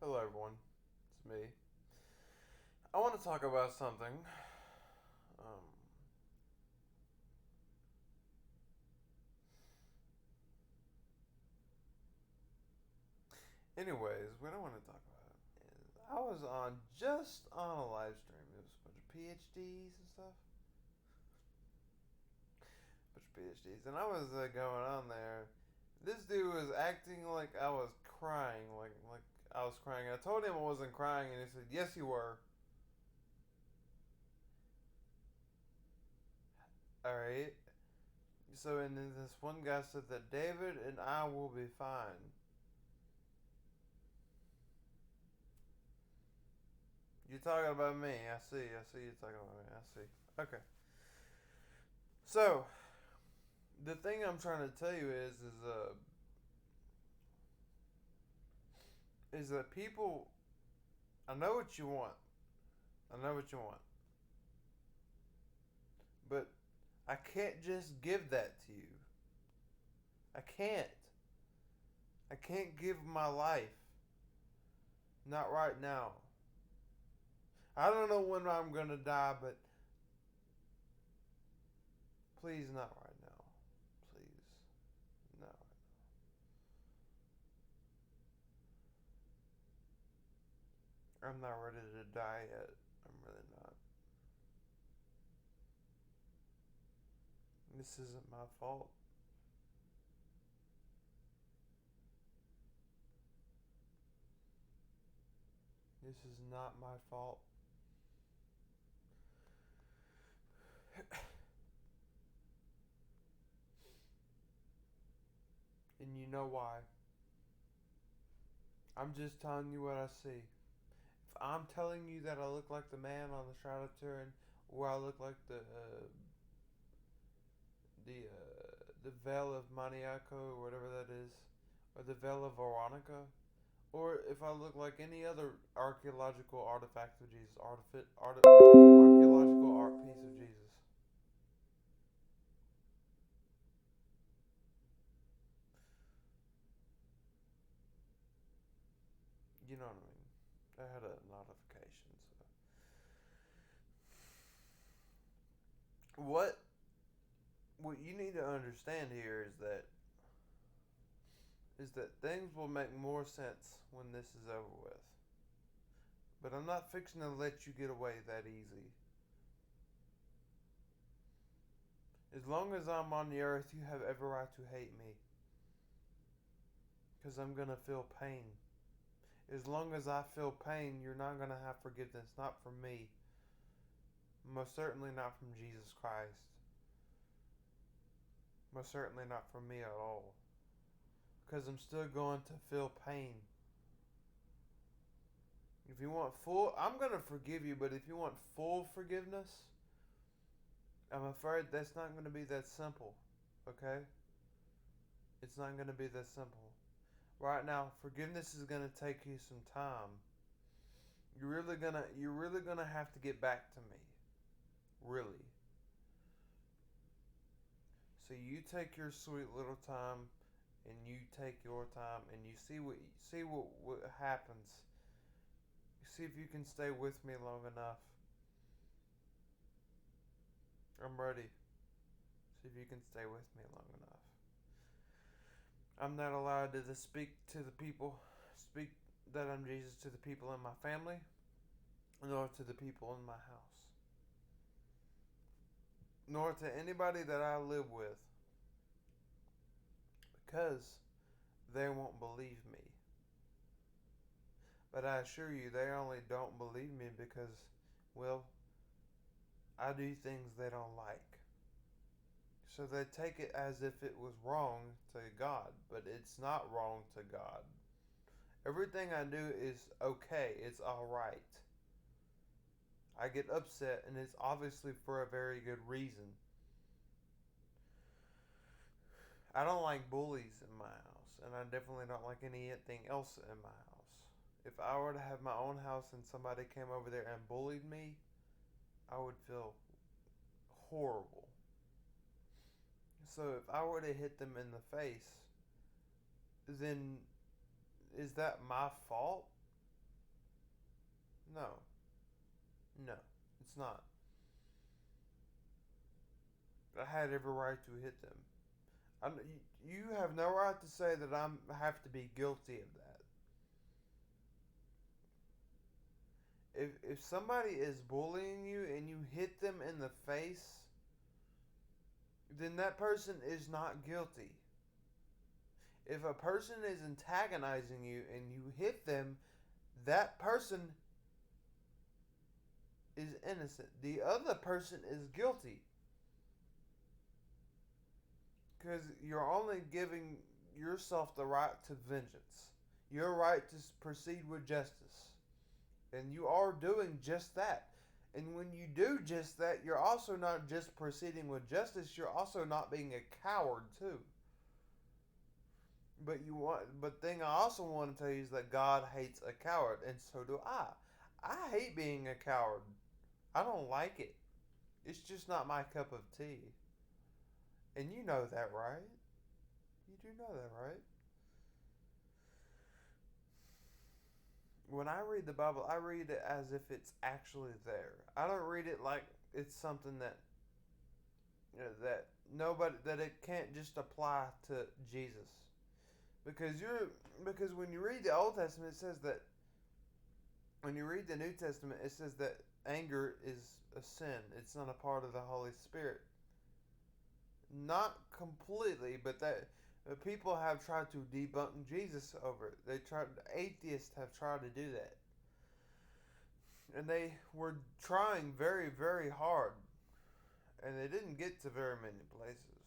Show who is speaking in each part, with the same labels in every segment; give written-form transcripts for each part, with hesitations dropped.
Speaker 1: Hello, everyone. It's me. I want to talk about something. Um, Anyways, what I want to talk about is I was just on a live stream. It was a bunch of PhDs and stuff. Bunch of PhDs, and I was going on there. This dude was acting like I was crying, like I was crying. I told him I wasn't crying, and he said, "Yes, you were." All right. So, and then this one guy said that David and I will be fine. You're talking about me. I see. I see you talking about me. I see. Okay. So the thing I'm trying to tell you is that people. I know what you want. I know what you want, but I can't just give that to you. I can't. I can't give my life. Not right now. I don't know when I'm gonna die, but please not right now. Please, no. I'm not ready to die yet. I'm really not. This isn't my fault. This is not my fault. And you know why. I'm just telling you what I see. If I'm telling you that I look like the man on the Shroud of Turin, or I look like the Veil of Maniaco, or whatever that is, or the Veil of Veronica, or if I look like any other archaeological artifact of Jesus, archaeological art piece of Jesus, you know what I mean. I had a notification. So what you need to understand here is that things will make more sense when this is over with. But I'm not fixing to let you get away that easy. As long as I'm on the earth, you have every right to hate me. Because I'm going to feel pain. As long as I feel pain, you're not going to have forgiveness. Not from me. Most certainly not from Jesus Christ. Most certainly not from me at all. Because I'm still going to feel pain. If you want full, I'm going to forgive you, but if you want full forgiveness, I'm afraid that's not going to be that simple. Okay? It's not going to be that simple. Right now, forgiveness is going to take you some time. You're really gonna have to get back to me. Really. So you take your sweet little time and you take your time and you see what happens. You see if you can stay with me long enough. I'm ready. See if you can stay with me long enough. I'm not allowed to speak to the people, speak that I'm Jesus to the people in my family, nor to the people in my house, nor to anybody that I live with, because they won't believe me. But I assure you, they only don't believe me because, well, I do things they don't like. So they take it as if it was wrong to God, but it's not wrong to God. Everything I do is okay, it's alright. I get upset, and it's obviously for a very good reason. I don't like bullies in my house, and I definitely don't like anything else in my house. If I were to have my own house and somebody came over there and bullied me, I would feel horrible. So if I were to hit them in the face, then is that my fault? No. No. It's not. I had every right to hit them. You have no right to say that I have to be guilty of that. If somebody is bullying you and you hit them in the face, then that person is not guilty. If a person is antagonizing you and you hit them, that person is innocent. The other person is guilty. Because you're only giving yourself the right to vengeance, your right to proceed with justice. And you are doing just that. And when you do just that, you're also not just proceeding with justice, you're also not being a coward, too. But thing I also want to tell you is that God hates a coward, and so do I. I hate being a coward. I don't like it. It's just not my cup of tea. And you know that, right? You do know that, right? When I read the Bible, I read it as if it's actually there. I don't read it like it's something that that nobody that it can't just apply to Jesus. Because when you read the Old Testament, it says that when you read the New Testament, it says that anger is a sin. It's not a part of the Holy Spirit. Not completely, but that people have tried to debunk Jesus over it. Atheists have tried to do that, and they were trying very, very hard, and they didn't get to very many places.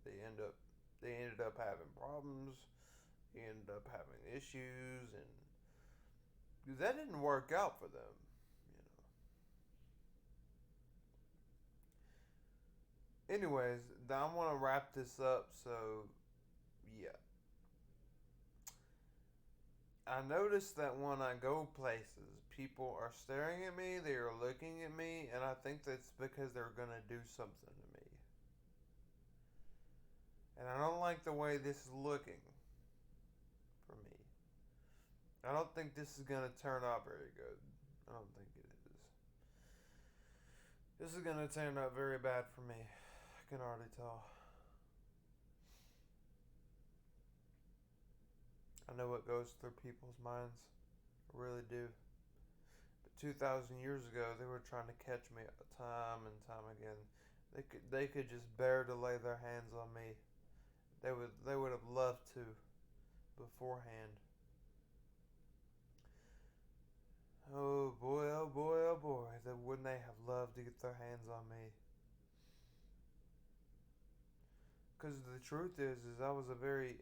Speaker 1: They end up, they ended up having problems. They ended up having issues, and that didn't work out for them. Anyways, I want to wrap this up. So, yeah. I notice that when I go places, people are staring at me, they are looking at me, and I think that's because they're going to do something to me. And I don't like the way this is looking for me. I don't think this is going to turn out very good. I don't think it is. This is going to turn out very bad for me. I can already tell. I know what goes through people's minds. I really do. But 2,000 years ago, they were trying to catch me time and time again. They could just bear to lay their hands on me. They would have loved to beforehand. Oh boy, oh boy, oh boy. Wouldn't they have loved to get their hands on me? Because the truth is I was a very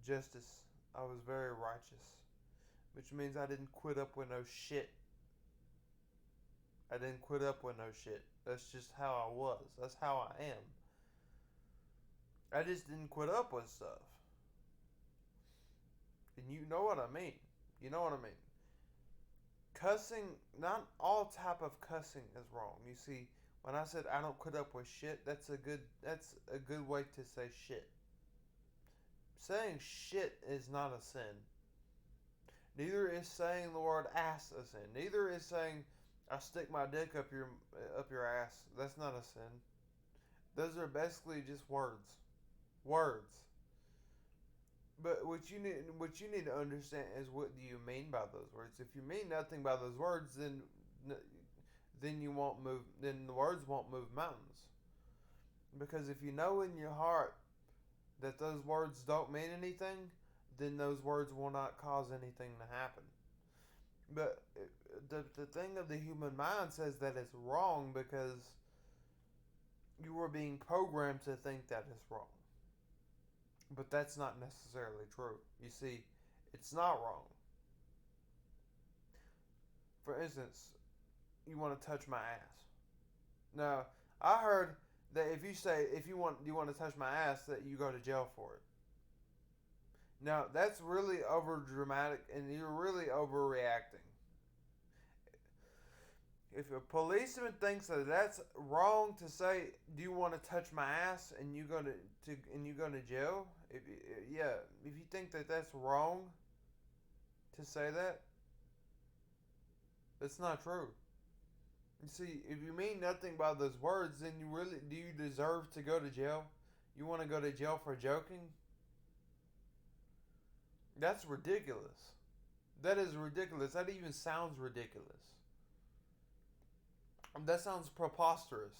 Speaker 1: justice. I was very righteous, which means I didn't quit up with no shit. I didn't quit up with no shit. That's just how I was. That's how I am. I just didn't quit up with stuff. And you know what I mean. You know what I mean. Cussing, not all type of cussing is wrong. You see, when I said I don't quit up with shit, that's a good way to say shit. Saying shit is not a sin. Neither is saying the word ass a sin. Neither is saying I stick my dick up your ass. That's not a sin. Those are basically just words. Words. But what you need to understand is what do you mean by those words. If you mean nothing by those words, then you won't move. Then the words won't move mountains. Because if you know in your heart that those words don't mean anything, then those words will not cause anything to happen. But the thing of the human mind says that it's wrong because you were being programmed to think that it's wrong. But that's not necessarily true. You see, it's not wrong. For instance, you want to touch my ass. Now, I heard that if you want to touch my ass, that you go to jail for it. Now, that's really over dramatic, and you're really overreacting. If a policeman thinks that that's wrong to say, "Do you want to touch my ass?" and you go to jail, if you think that that's wrong to say that, That's not true. You see, if you mean nothing by those words, then do you deserve to go to jail? You want to go to jail for joking? That's ridiculous. That is ridiculous. That even sounds ridiculous. That sounds preposterous.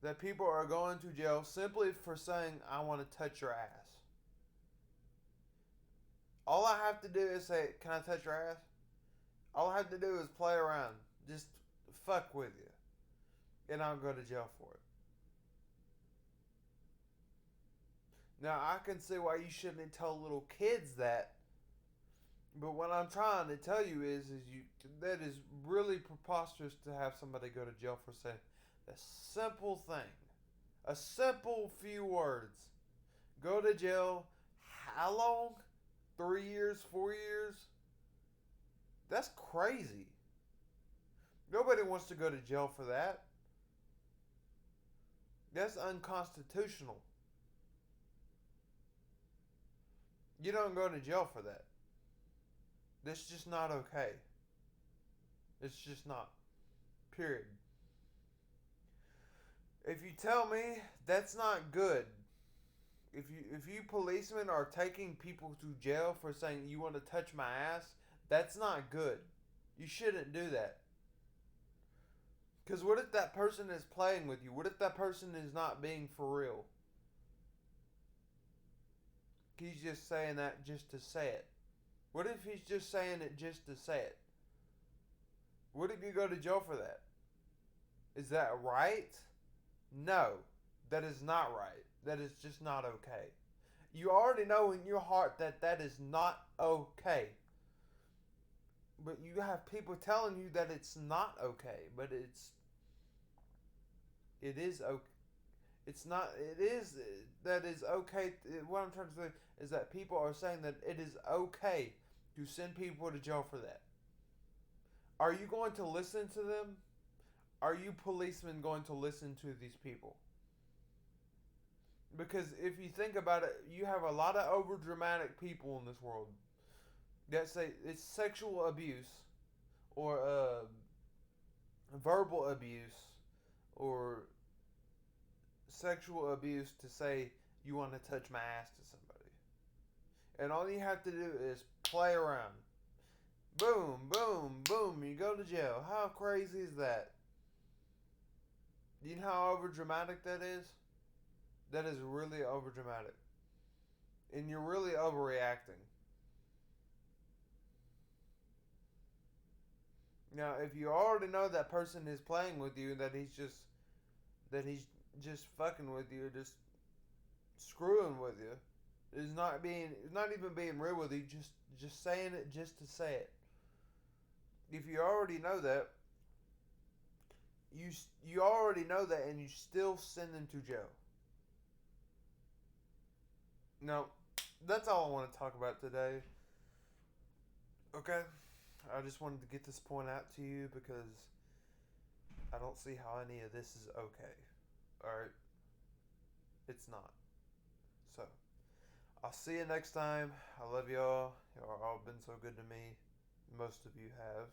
Speaker 1: That people are going to jail simply for saying, I want to touch your ass. All I have to do is say, can I touch your ass? All I have to do is play around. Just fuck with you. And I'll go to jail for it. Now, I can see why you shouldn't tell little kids that. But what I'm trying to tell you is that is really preposterous to have somebody go to jail for saying a simple thing. A simple few words. Go to jail. How long? 3 years? 4 years? That's crazy. Nobody wants to go to jail for that. That's unconstitutional. You don't go to jail for that. That's just not okay. It's just not. Period. If you tell me that's not good, if you policemen are taking people to jail for saying you want to touch my ass, that's not good. You shouldn't do that. Because what if that person is playing with you? What if that person is not being for real? He's just saying that just to say it. What if he's just saying it just to say it? What if you go to jail for that? Is that right? No, that is not right. That is just not okay. You already know in your heart that that is not okay. But you have people telling you that it's not okay, but it is okay. It's not. It is that is okay. What I'm trying to say is that people are saying that it is okay to send people to jail for that. Are you going to listen to them? Are you policemen going to listen to these people? Because if you think about it, you have a lot of overdramatic people in this world that say it's sexual abuse or verbal abuse or sexual abuse to say you want to touch my ass to somebody. And all you have to do is play around. Boom, boom, boom, you go to jail. How crazy is that? Do you know how overdramatic that is? That is really overdramatic. And you're really overreacting. Now, if you already know that person is playing with you, that he's just fucking with you, just screwing with you, is not even being real with you, just saying it just to say it. If you already know that, you already know that, and you still send them to jail. No, that's all I want to talk about today. Okay, I just wanted to get this point out to you because I don't see how any of this is okay. All right, it's not. So I'll see you next time. I love y'all. Y'all all been so good to me. Most of you have.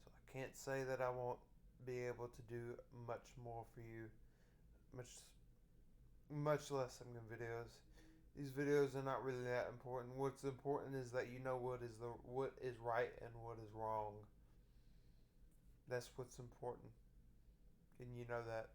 Speaker 1: So I can't say that I won't be able to do much more for you. Much less some videos. These videos are not really that important. What's important is that you know what is right and what is wrong. That's what's important. And you know that.